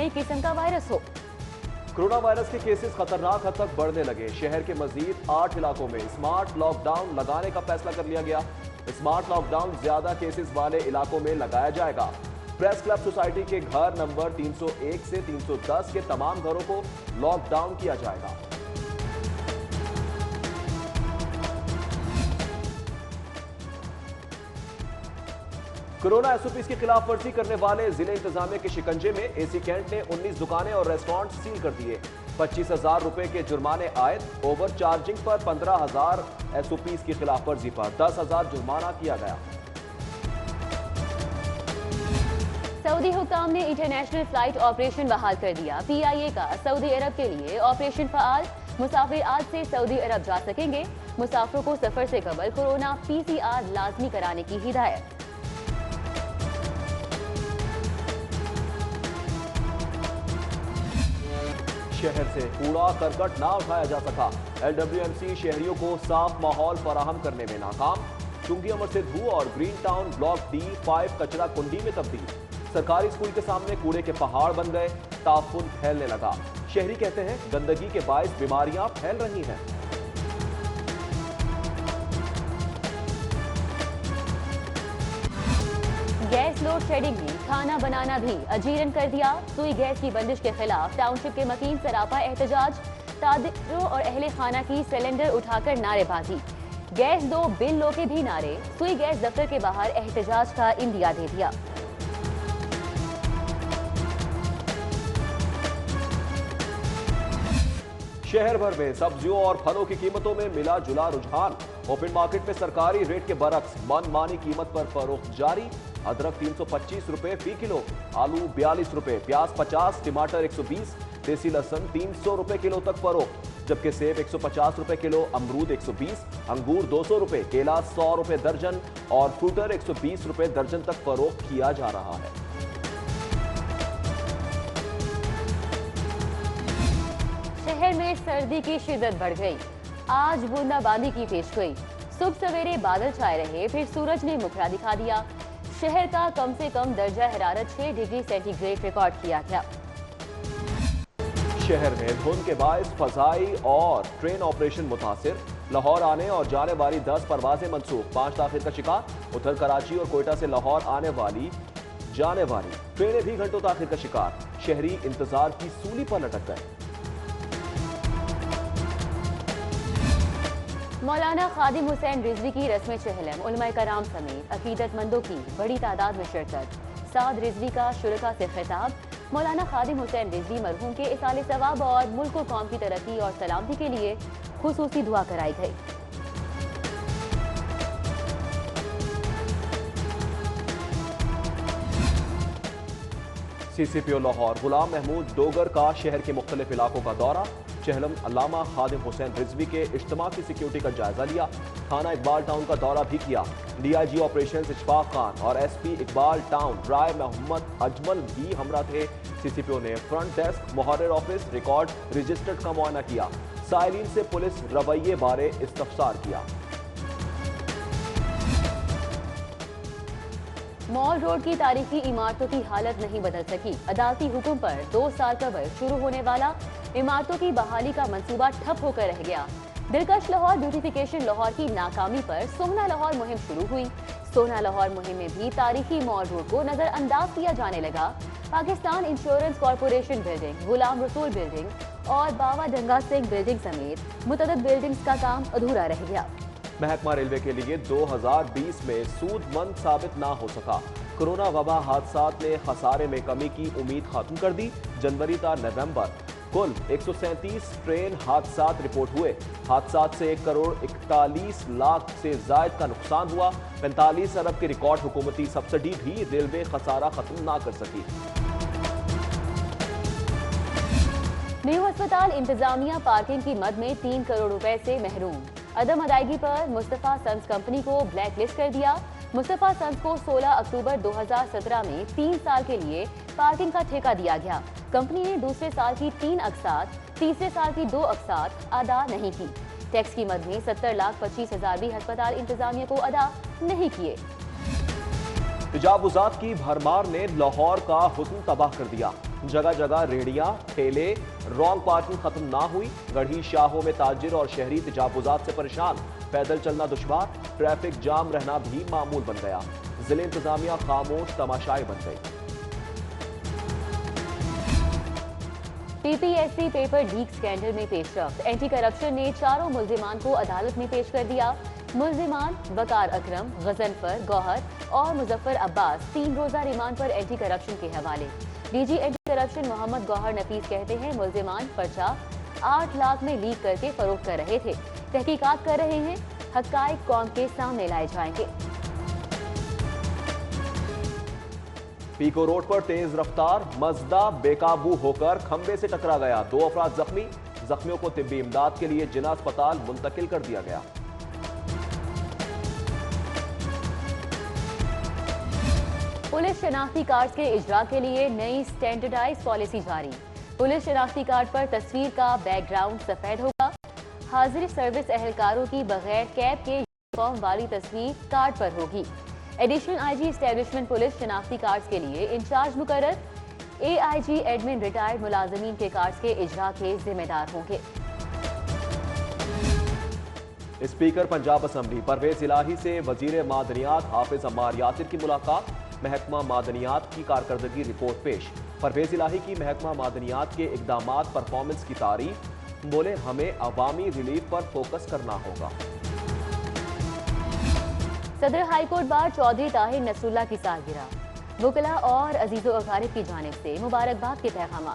नई किस्म का वायरस हो। कोरोना वायरस के केसेस खतरनाक हद तक बढ़ने लगे। शहर के मजीद 8 इलाकों में स्मार्ट लॉकडाउन लगाने का फैसला कर लिया गया। स्मार्ट लॉकडाउन ज्यादा केसेस वाले इलाकों में लगाया जाएगा। प्रेस क्लब सोसाइटी के घर नंबर 301 से 310 के तमाम घरों को लॉकडाउन किया जाएगा। कोरोना एसओपी की खिलाफ वर्जी करने वाले जिले इंतजामिया के शिकंजे में एसी कैंट ने 19 दुकानें और रेस्टोरेंट सील कर दिए। 25,000 रुपए के जुर्माने आयद। ओवर चार्जिंग पर 15,000, एसओपी की खिलाफ वर्जी पर 10,000 जुर्माना किया गया। सऊदी हुक्काम ने इंटरनेशनल फ्लाइट ऑपरेशन बहाल कर दिया। पीआईए का सऊदी अरब के लिए ऑपरेशन फआल। मुसाफिर आज से सऊदी अरब जा सकेंगे। मुसाफिरों को सफर से कबल कोरोना पीसीआर लाजमी कराने की हिदायत। शहर से कूड़ा करकट ना उठाया जा सका। LWMC शहरियों को साफ माहौल फराहम करने में नाकाम। चुंगी अमर से धू और ग्रीन टाउन ब्लॉक D5 कचरा कुंडी में तब्दील। सरकारी स्कूल के सामने कूड़े के पहाड़ बन गए। ताफुन फैलने लगा। शहरी कहते हैं गंदगी के बायस बीमारियां फैल रही हैं। गैस लोड शेडिंग ने खाना बनाना भी अजीरन कर दिया। सुई गैस की बंदिश के खिलाफ टाउनशिप के मकीन सरापा एहतजाज। तादिरों और अहले खाना की सिलेंडर उठाकर नारेबाजी। गैस दो बिल लो के भी नारे। सुई गैस दफ्तर के बाहर एहतजाज का इंदिया दे दिया। शहर भर में सब्जियों और फलों की कीमतों में मिला जुला रुझान। ओपन मार्केट में सरकारी रेट के बरक्स मनमानी कीमत पर फरोख्त जारी। अदरक 325 रुपए फी किलो, आलू 42 रुपए, प्याज 50, टमाटर 120, देसी लहसुन 300 रुपए किलो तक फरोख्त, जबकि सेब 150 रुपए किलो, अमरूद 120, अंगूर 200 रुपए, केला 100 रुपए दर्जन और फ्रूटर 120 रुपए दर्जन तक फरोख्त किया जा रहा है। शहर में सर्दी की शिद्दत बढ़ गई। आज बूंदाबांदी की पेशगोई। सुबह सवेरे बादल छाए रहे, फिर सूरज ने मुखड़ा दिखा दिया। शहर का कम से कम दर्जा हरारत 6 डिग्री सेंटीग्रेड रिकॉर्ड किया गया। शहर में धुंध के बायस फजाई और ट्रेन ऑपरेशन मुतासिर। लाहौर आने और जाने वाली 10 परवाजें मनसूख। 5 ताखिर का शिकार। उधर कराची और कोयटा से लाहौर आने वाली जाने वाली ट्रेनें भी घंटों ताखिर का शिकार। शहरी इंतजार की सूली पर लटक गए। मौलाना खादिम हुसैन रिजवी की रस्म चहलम। उलमाए कराम समेत अकीदतमंदों की बड़ी तादाद में शिरकत। साद रिजवी का शुरका से खिताब। मौलाना खादिम हुसैन रिजवी मरहूम के इसाले सवाब और मुल्क व कौम की तरक्की और सलामती के लिए खुसूसी दुआ कराई गई। CCPO लाहौर गुलाम महमूद डोगर का शहर के मुख्तलिफ इलाकों का दौरा। चहलम अल्लामा खादिम हुसैन रिजवी के इज्तिमा की सिक्योरिटी का जायजा लिया। थाना इकबाल टाउन का दौरा भी किया। DIG ऑपरेशन इशफाक खान और SP इकबाल टाउन राय मोहम्मद अजमल भी हमरा थे। CCPO ने फ्रंट डेस्क, मुहर्रिर ऑफिस, रिकॉर्ड रजिस्टर्ड का मुआयना किया। साइलिन से पुलिस रवैये बारे इस्तफसार किया। मॉल रोड की तारीखी इमारतों की हालत नहीं बदल सकी। अदालती हुक्म पर 2 साल कबल शुरू होने वाला इमारतों की बहाली का मंसूबा ठप होकर रह गया। दिलकश लाहौर ब्यूटिफिकेशन लाहौर की नाकामी पर सोहना लाहौर मुहिम शुरू हुई। सोहना लाहौर मुहिम में भी तारीखी मॉल रोड को नजरअंदाज किया जाने लगा। Pakistan insurance corporation building, Ghulam Rasool building और बाबा जंगा सिंह बिल्डिंग समेत मुतअद्दिद बिल्डिंग्स का काम अधूरा रह गया। महकमा रेलवे के लिए 2020 में सूदमंद साबित ना हो सका। कोरोना वबा हादसात ने खसारे में कमी की उम्मीद खत्म कर दी। जनवरी ता नवंबर कुल 137 ट्रेन हादसात रिपोर्ट हुए। हादसात से 1 करोड़ 41 लाख से जायद का नुकसान हुआ। 45 अरब की रिकॉर्ड हुकूमती सब्सिडी भी रेलवे खसारा खत्म ना कर सकी। न्यू अस्पताल इंतजामिया पार्किंग की मद में 3 करोड़ रुपए से महरूम। अदम अदायगी पर मुस्तफा सन्स कंपनी को ब्लैक लिस्ट कर दिया। मुस्तफा सन्स को 16 अक्टूबर 2017 में 3 साल के लिए पार्किंग का ठेका दिया गया। कंपनी ने दूसरे साल की 3 अक़सात, तीसरे साल की 2 अक़सात अदा नहीं की। टैक्स की मद में 70,25,000 भी अस्पताल इंतजामिया को अदा नहीं किए। तजावुज़ात की भरमार ने लाहौर का हुस्न तबाह कर दिया। जगह जगह रेहड़ियां, ठेले, रॉन्ग पार्किंग खत्म ना हुई। गढ़ी शाहों में ताजिर और शहरी तजावुजात से परेशान। पैदल चलना दुश्वार, ट्रैफिक जाम रहना भी मामूल बन गया। जिले इंतजामिया खामोश तमाशाई बन गई। पीपीएससी पेपर लीक स्कैंडल में पेशरफ्त। एंटी करप्शन ने चारों मुल्जिमान को अदालत में पेश कर दिया। मुल्जिमान वकार अकरम, गजनफर, गौहर और मुजफ्फर अब्बास 3 रोजा रिमांड पर एंटी करप्शन के हवाले। DG anti corruption Mohammad Gohar Nafees कहते हैं मुल्जिमान पर्चा 8 लाख में लीक करके फरोख्त कर रहे थे। तहकीकात कर रहे हैं, हक़ाइक़ कौम के सामने लाए जाएंगे। पीको रोड पर तेज रफ्तार मजदा बेकाबू होकर खंबे से टकरा गया। 2 अफराद जख्मी। जख्मियों को तिब्बी इमदाद के लिए जिला अस्पताल मुंतकिल कर दिया गया। पुलिस शनाख्ती कार्ड के इजरा के लिए नई स्टैंडर्डाइज पॉलिसी जारी। पुलिस शनाख्ती कार्ड पर तस्वीर का बैकग्राउंड सफेद होगा। हाजिर सर्विस एहलकारों की बगैर कैब के यूनिफॉर्म वाली तस्वीर कार्ड पर होगी। एडिशनल आईजी एस्टेब्लिशमेंट पुलिस शनाख्ती कार्ड के लिए इंचार्ज मुकर्रर। एआईजी एडमिन रिटायर्ड मुलाजमीन के कार्ड के इजरा के जिम्मेदार होंगे। स्पीकर पंजाब असम्बली परवेज इलाही से वजीर मादनियात हाफिज अम्मार यासिर की मुलाकात। महकमा मादनियात की कारकर्दगी रिपोर्ट पेश। परवेज इलाही की महकमा मादनियात के इकदामात परफॉर्मेंस की तारीफ। बोले हमें अवामी रिलीफ पर फोकस करना होगा। सदर हाईकोर्ट बार चौधरी ताहिर नसरुल्लाह की सालगिरह। वकला और अजीजो अकारिब की जानिब से मुबारकबाद के पैगाम।